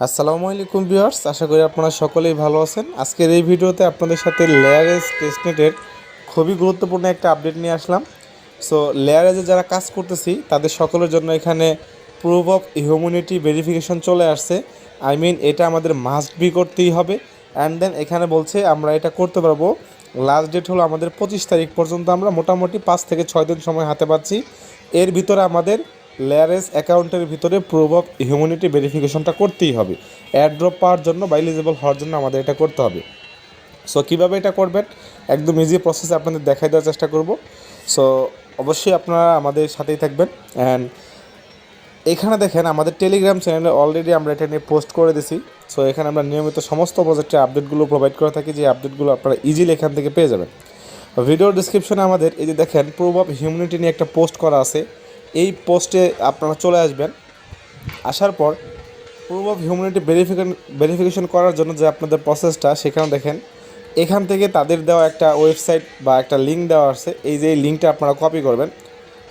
আসসালামু আলাইকুম ভিউয়ার্স, আশা করি আপনারা সকলেই ভালো আছেন। আজকের এই ভিডিওতে আপনাদের সাথে লেয়ারেজ টেস্টনেটের খুবই গুরুত্বপূর্ণ একটা আপডেট নিয়ে আসলাম। সো লেয়ারেজে যারা কাজ করতেছি তাদের সকলের জন্য এখানে প্রুফ অফ হিউম্যানিটি ভেরিফিকেশন চলে আসছে। এটা আমাদের মাস্ট বি করতেই হবে। অ্যান্ড দেন এখানে বলছে আমরা এটা করতে পারবো। লাস্ট ডেট হলো আমাদের 25 তারিখ পর্যন্ত, আমরা মোটামুটি 5 থেকে 6 দিন সময় হাতে পাচ্ছি। এর ভিতরে আমাদের লেয়ারেজ অ্যাকাউন্টের ভিতরে প্রুফ অফ হিউম্যানিটি ভেরিফিকেশনটা করতেই হবে। অ্যাড্রপ পাওয়ার জন্য বা এলিজিবল হওয়ার জন্য আমাদের এটা করতে হবে। সো কীভাবে এটা করবেন, একদম ইজি প্রসেসে আপনাদের দেখাই দেওয়ার চেষ্টা করব। সো অবশ্যই আপনারা আমাদের সাথেই থাকবেন। অ্যান্ড এখানে দেখেন আমাদের টেলিগ্রাম চ্যানেলে অলরেডি আমরা এটা নিয়ে পোস্ট করে দিছি। সো এখানে আমরা নিয়মিত সমস্ত প্রজেক্টের আপডেটগুলো প্রোভাইড করে থাকি, যে আপডেটগুলো আপনারা ইজিলি এখান থেকে পেয়ে যাবেন। ভিডিওর ডিসক্রিপশনে আমাদের এই যে দেখেন প্রুফ অফ হিউম্যানিটি নিয়ে একটা পোস্ট করা আছে। এই পোস্টে আপনারা চলে আসবেন। আসার পর প্রুফ অফ হিউম্যানিটি ভেরিফিকেশন করার জন্য যে আপনাদের প্রসেসটা, সেখানে দেখেন এখান থেকে তাদের দেওয়া একটা ওয়েবসাইট বা একটা লিঙ্ক দেওয়া আছে। এই যে এই লিঙ্কটা আপনারা কপি করবেন।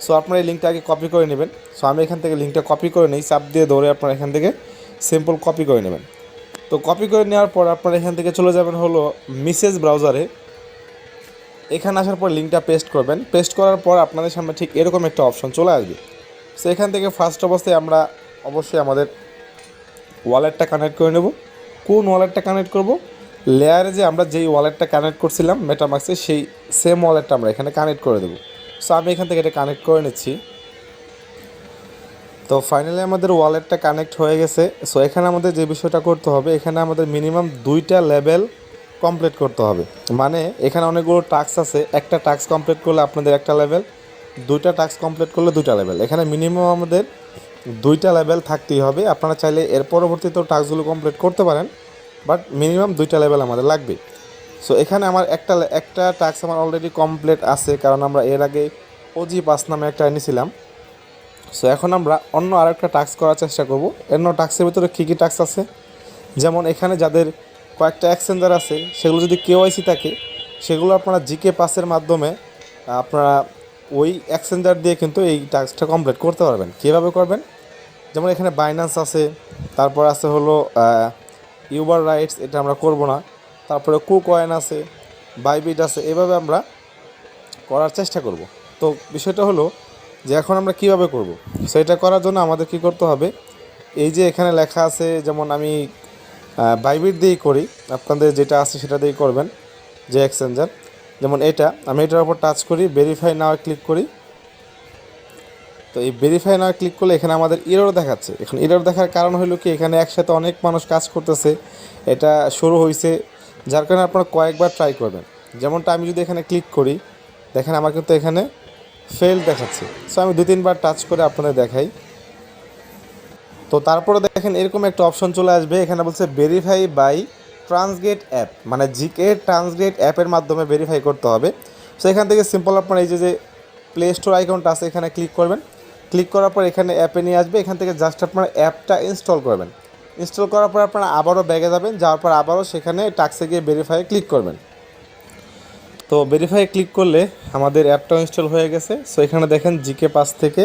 সো আপনারা এই লিঙ্কটা আগে কপি করে নেবেন। সো আমি এখান থেকে লিঙ্কটা কপি করে নিই, চাপ দিয়ে ধরে আপনারা এখান থেকে সিম্পল কপি করে নেবেন। তো কপি করে নেওয়ার পর আপনারা এখান থেকে চলে যাবেন হলো মেসেজ ব্রাউজারে। এখানে আসার পর লিঙ্কটা পেস্ট করবেন। পেস্ট করার পর আপনাদের সামনে ঠিক এরকম একটা অপশন চলে আসবে। সো এখান থেকে ফার্স্ট অবস্থায় আমরা অবশ্যই আমাদের ওয়ালেটটা কানেক্ট করে নেব। কোন ওয়ালেটটা কানেক্ট করব? লেয়ারে যে আমরা যেই ওয়ালেটটা কানেক্ট করছিলাম মেটামাক্সে, সেই সেম ওয়ালেটটা আমরা এখানে কানেক্ট করে দেবো। সো আমি এখান থেকে এটা কানেক্ট করে নিচ্ছি। তো ফাইনালি আমাদের ওয়ালেটটা কানেক্ট হয়ে গেছে। সো এখানে আমাদের যে বিষয়টা করতে হবে, এখানে আমাদের মিনিমাম 2টা লেভেল কমপ্লিট করতে হবে। মানে এখানে অনেকগুলো টাস্ক আছে, একটা টাস্ক কমপ্লিট করলে আপনাদের একটা লেভেল, 2টা টাস্ক কমপ্লিট করলে 2টা লেভেল। এখানে মিনিমাম আমাদের 2টা লেভেল থাকতেই হবে। আপনারা চাইলে এর পরবর্তীতেও টাস্কগুলো কমপ্লিট করতে পারেন, বাট মিনিমাম 2টা লেভেল আমাদের লাগবে। সো এখানে আমার একটা টাস্ক আমার অলরেডি কমপ্লিট আছে, কারণ আমরা এর আগে ওজি পাস নামে একটা এনেছিলাম। সো এখন আমরা অন্য আরেকটা টাস্ক করার চেষ্টা করব। অন্য টাস্কের ভিতরে কী কী টাস্ক আছে, যেমন এখানে যাদের কয়েকটা এক্সচেঞ্জার আছে, সেগুলো যদি কেওয়াইসি থাকে, সেগুলো আপনারা জিকে পাসের মাধ্যমে আপনারা ওই এক্সচেঞ্জার দিয়ে কিন্তু এই টাস্কটা কমপ্লিট করতে পারবেন। কীভাবে করবেন? যেমন এখানে বাইন্যান্স আছে, তারপর আছে হলো ইউবার রাইটস, এটা আমরা করব না। তারপরে কুকয়েন আছে, বাইবিট আছে, এভাবে আমরা করার চেষ্টা করব। তো বিষয়টা হলো যে এখন আমরা কিভাবে করব, সেটা করার জন্য আমাদের কি করতে হবে, এই যে এখানে লেখা আছে, যেমন আমি বাইবিট দিয়েই করি, আপনাদের যেটা আছে সেটা দিয়েই করবেন। যে এক্সচেঞ্জার, যেমন এটা, আমি এটার উপর টাচ করি, ভেরিফাই নাও ক্লিক করি। তো এই ভেরিফাই নাও ক্লিক করলে এখানে আমাদের এরর দেখাচ্ছে। এখন এরর দেখার কারণ হলো কি, এখানে একসাথে অনেক মানুষ কাজ করতেছে, এটা শুরু হয়েছে, যার কারণে আপনারা কয়েকবার ট্রাই করবেন। যেমনটা আমি যদি এখানে ক্লিক করি, দেখেন আমার কিন্তু এখানে ফেল দেখাচ্ছে। সো আমি 2-3বার টাচ করে আপনাদের দেখাই। তো তারপরে দেখেন এরকম একটা অপশন চলে আসবে, এখানে বলছে ভেরিফাই বাই ট্রান্সগেট অ্যাপ, মানে জিকে ট্রান্সগেট অ্যাপের মাধ্যমে ভেরিফাই করতে হবে। সো এখান থেকে সিম্পল আপনারা এই যে প্লে স্টোর আইকনটা আছে, এখানে ক্লিক করবেন। ক্লিক করার পর এখানে অ্যাপে নিয়ে আসবে। এখান থেকে জাস্ট আপনারা অ্যাপটা ইনস্টল করবেন। ইনস্টল করার পর আপনারা আবারও ব্যাগে যাবেন, যাওয়ার পর আবারও সেখানে টাস্কে গিয়ে ভেরিফাই ক্লিক করবেন। তো ভেরিফাই ক্লিক করলে আমাদের অ্যাপটাও ইনস্টল হয়ে গেছে। সো এখানে দেখেন জিকে পাস থেকে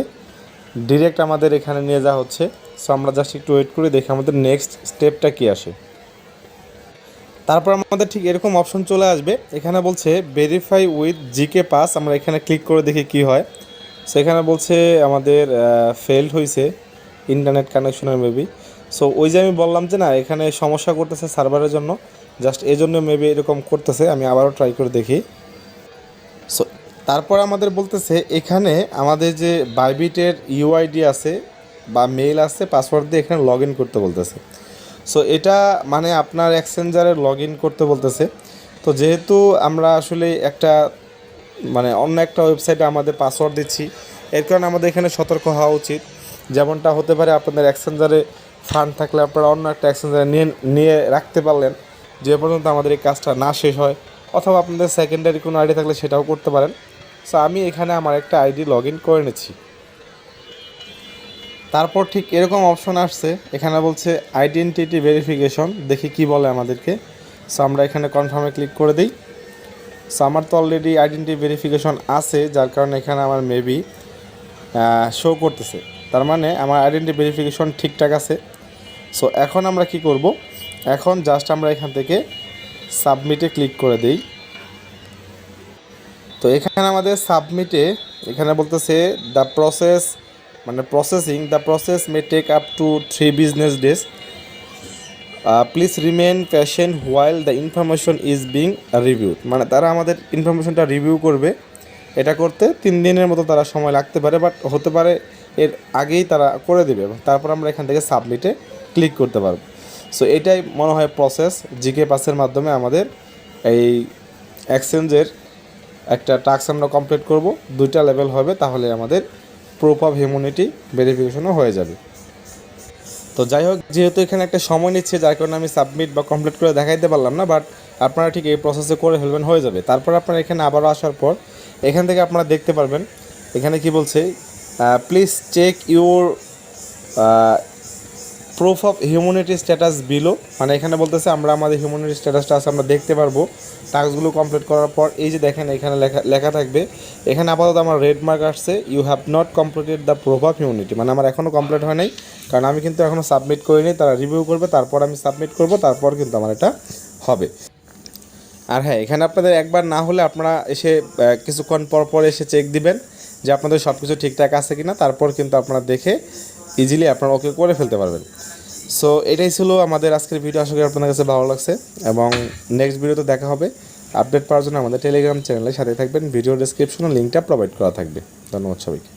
ডিরেক্ট আমাদের এখানে নিয়ে যাওয়া হচ্ছে। সো আমরা জাস্ট একটু ওয়েট করে দেখি আমাদের নেক্সট স্টেপটা কী আসে। তারপর আমাদের ঠিক এরকম অপশন চলে আসবে, এখানে বলছে ভেরিফাই উইথ জিকে পাস। আমরা এখানে ক্লিক করে দেখি কী হয়। সো এখানে বলছে আমাদের ফেলড হয়েছে ইন্টারনেট কানেকশনের মেবি। সো ওই যে আমি বললাম যে না, এখানে সমস্যা করতেছে সার্ভারের জন্য, জাস্ট এই জন্য মেবি এরকম করতেছে। আমি আবারও ট্রাই করে দেখি। সো তারপর আমাদের বলতেছে এখানে আমাদের যে বাইবিটের ইউআইডি আছে বা মেইল আছে, পাসওয়ার্ড দিয়ে এখানে লগ ইন করতে বলতেছে। সো এটা মানে আপনার এক্সচেঞ্জারে লগ ইন করতে বলতেছে। তো যেহেতু আমরা আসলে একটা মানে অন্য একটা ওয়েবসাইটে আমাদের পাসওয়ার্ড দিচ্ছি, এর কারণে আমাদের এখানে সতর্ক হওয়া উচিত। যেমনটা হতে পারে আপনাদের এক্সচেঞ্জারে ফান্ড থাকলে আপনারা অন্য একটা এক্সচেঞ্জারে নিয়ে রাখতে পারলেন যে পর্যন্ত আমাদের এই কাজটা না শেষ হয়, অথবা আপনাদের সেকেন্ডারি কোনো আইডি থাকলে সেটাও করতে পারেন। সো আমি এখানে আমার একটা আইডি লগ ইন করে নিচ্ছি। তারপর ঠিক এরকম অপশন আসছে, এখানে বলছে আইডেন্টিটি ভেরিফিকেশন, দেখি কি বলে আমাদেরকে। সো আমরা এখানে কনফার্মে ক্লিক করে দিই। সো আমার তো অলরেডি আইডেন্টিটি ভেরিফিকেশন আছে, যার কারণে এখানে আমার মেবি শো করতেছে, তার মানে আমার আইডেন্টিটি ভেরিফিকেশন ঠিকঠাক আছে। সো এখন আমরা কি করব, এখন জাস্ট আমরা এখান থেকে সাবমিটে ক্লিক করে দিই। তো এখানে আমাদের সাবমিটে এখানে বলতেছে দ্য প্রসেস মানে processing the process may take up to 3 business days, please remain patient while the information is being reviewed. মানে তারা আমাদের ইনফরমেশনটা রিভিউ করবে, এটা করতে 3 দিনের মতো তারা সময় লাগতে পারে, বাট হতে পারে এর আগেই তারা করে দেবে। তারপর আমরা এখান থেকে সাবমিটে ক্লিক করতে পারবো। সো এটাই মনে হয় প্রসেস। জিকে পাসের মাধ্যমে আমাদের এই এক্সচেঞ্জের একটা টাস্ক আমরা কমপ্লিট করব, 2টা লেভেল হবে, তাহলে আমাদের প্রুফ অফ হিউম্যানিটি ভেরিফিকেশনও হয়ে যাবে। তো যাই হোক, যেহেতু এখানে একটা সময় নিচ্ছে যার কারণে আমি সাবমিট বা কমপ্লিট করে দেখাইতে পারলাম না, বাট আপনারা ঠিক এই প্রসেসে করে ফেলবেন, হয়ে যাবে। তারপর আপনারা এখানে আবারও আসার পর এখান থেকে আপনারা দেখতে পারবেন এখানে কি বলছে, please check your proof of humanity status below. মানে এখানে বলতেছে আমরা আমাদের হিউম্যানিটি স্ট্যাটাসটা আছে আমরা দেখতে পারবো টাস্কগুলো কমপ্লিট করার পর। এই যে দেখেন এখানে লেখা থাকবে, এখানে আপাতত আমার রেড মার্ক আসছে, you have not completed the proof of humanity. মানে আমার এখনও কমপ্লিট হয় নাই, কারণ আমি কিন্তু এখনও সাবমিট করিনি। তারা রিভিউ করবে, তারপর আমি সাবমিট করব, তারপর কিন্তু আমার এটা হবে। আর হ্যাঁ, এখানে আপনাদের একবার না হলে আপনারা এসে কিছুক্ষণ পর পর এসে চেক দিবেন যে আপনাদের সব কিছু ঠিকঠাক আছে কিনা, তারপর কিন্তু আপনারা দেখে ইজিলি আপনারা ওকে করে ফেলতে পারবেন। সো এটাই ছিল আমাদের আজকের ভিডিও। আশা করি আপনাদের কাছে ভালো লাগছে এবং নেক্সট ভিডিওতে দেখা হবে। আপডেট পাওয়ার জন্য আমাদের টেলিগ্রাম চ্যানেলের সাথে থাকবেন, ভিডিও ডেসক্রিপশনে লিঙ্কটা প্রোভাইড করা থাকবে। ধন্যবাদ সবাইকে।